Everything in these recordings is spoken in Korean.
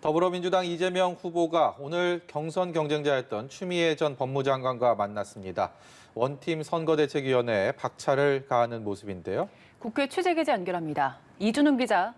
더불어민주당 이재명 후보가 오늘 경선 경쟁자였던 추미애 전 법무장관과 만났습니다. 원팀 선거대책위원회에 박차를 가하는 모습인데요. 국회 취재기자 연결합니다. 이준웅 기자.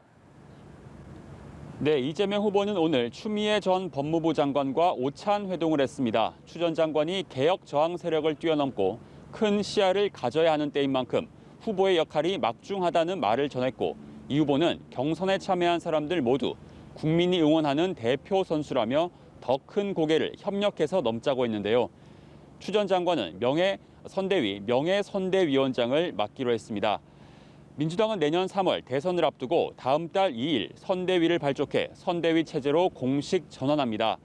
네, 이재명 후보는 오늘 추미애 전 법무부 장관과 오찬 회동을 했습니다. 추 전 장관이 개혁 저항 세력을 뛰어넘고 큰 시야를 가져야 하는 때인 만큼 후보의 역할이 막중하다는 말을 전했고, 이 후보는 경선에 참여한 사람들 모두 국민이 응원하는 대표 선수라며 더 큰 고개를 협력해서 넘자고 했는데요. 추 전 장관은 명예선대위원장을 맡기로 했습니다. 민주당은 내년 3월 대선을 앞두고 다음 달 2일 선대위를 발족해 선대위 체제로 공식 전환합니다.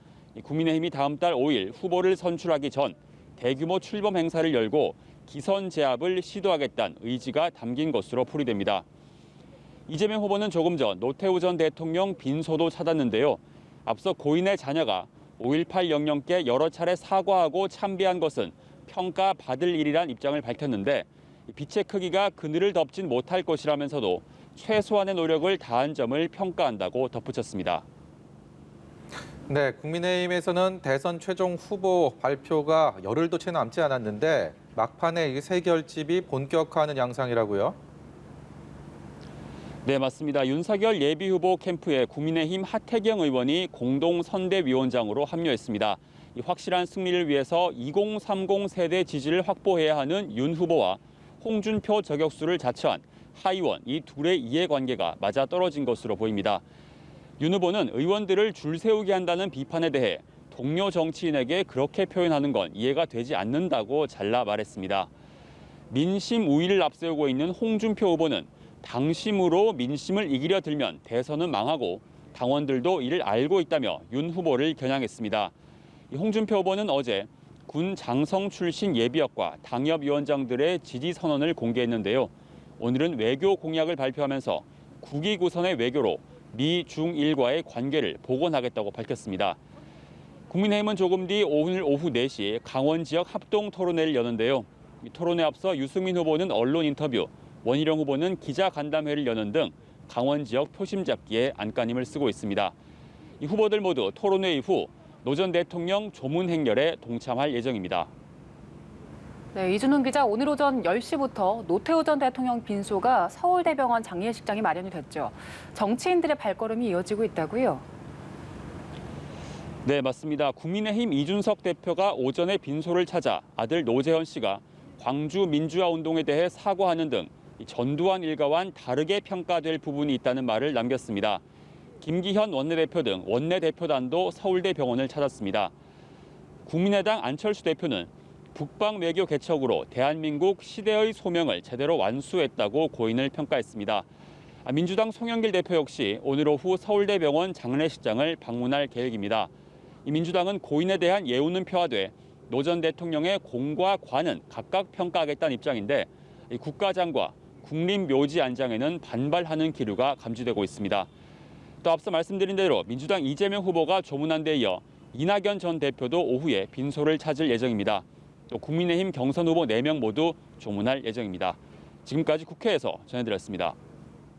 국민의힘이 다음 달 5일 후보를 선출하기 전 대규모 출범 행사를 열고 기선 제압을 시도하겠다는 의지가 담긴 것으로 풀이됩니다. 이재명 후보는 조금 전 노태우 전 대통령 빈소도 찾았는데요. 앞서 고인의 자녀가 5.18 영령께 여러 차례 사과하고 참배한 것은 평가받을 일이란 입장을 밝혔는데, 빛의 크기가 그늘을 덮진 못할 것이라면서도 최소한의 노력을 다한 점을 평가한다고 덧붙였습니다. 네, 국민의힘에서는 대선 최종 후보 발표가 열흘도 채 남지 않았는데 막판에 새 결집이 본격화하는 양상이라고요? 네, 맞습니다. 윤석열 예비후보 캠프에 국민의힘 하태경 의원이 공동선대위원장으로 합류했습니다. 이 확실한 승리를 위해서 2030 세대 지지를 확보해야 하는 윤 후보와 홍준표 저격수를 자처한 하의원, 이 둘의 이해관계가 맞아떨어진 것으로 보입니다. 윤 후보는 의원들을 줄 세우게 한다는 비판에 대해 동료 정치인에게 그렇게 표현하는 건 이해가 되지 않는다고 잘라 말했습니다. 민심 우위를 앞세우고 있는 홍준표 후보는 당심으로 민심을 이기려 들면 대선은 망하고 당원들도 이를 알고 있다며 윤 후보를 겨냥했습니다. 홍준표 후보는 어제 군 장성 출신 예비역과 당협위원장들의 지지 선언을 공개했는데요. 오늘은 외교 공약을 발표하면서 국위구선의 외교로 미, 중, 일과의 관계를 복원하겠다고 밝혔습니다. 국민의힘은 조금 뒤 오늘 오후 4시 강원 지역 합동 토론회를 여는데요. 이 토론회 앞서 유승민 후보는 언론 인터뷰, 원희룡 후보는 기자 간담회를 여는 등 강원 지역 표심 잡기에 안간힘을 쓰고 있습니다. 이 후보들 모두 토론회 이후 노 전 대통령 조문 행렬에 동참할 예정입니다. 네, 이준웅 기자, 오늘 오전 10시부터 노태우 전 대통령 빈소가 서울대병원 장례식장이 마련이 됐죠. 정치인들의 발걸음이 이어지고 있다고요? 네, 맞습니다. 국민의힘 이준석 대표가 오전에 빈소를 찾아 아들 노재현 씨가 광주 민주화 운동에 대해 사과하는 등 전두환 일가와는 다르게 평가될 부분이 있다는 말을 남겼습니다. 김기현 원내대표 등 원내대표단도 서울대병원을 찾았습니다. 국민의당 안철수 대표는 북방 외교 개척으로 대한민국 시대의 소명을 제대로 완수했다고 고인을 평가했습니다. 민주당 송영길 대표 역시 오늘 오후 서울대병원 장례식장을 방문할 계획입니다. 민주당은 고인에 대한 예우는 표하되 노 전 대통령의 공과 과는 각각 평가하겠다는 입장인데, 국가장과 국립묘지 안장에는 반발하는 기류가 감지되고 있습니다. 또 앞서 말씀드린 대로 민주당 이재명 후보가 조문한 데 이어 이낙연 전 대표도 오후에 빈소를 찾을 예정입니다. 또 국민의힘 경선 후보 4명 모두 조문할 예정입니다. 지금까지 국회에서 전해드렸습니다.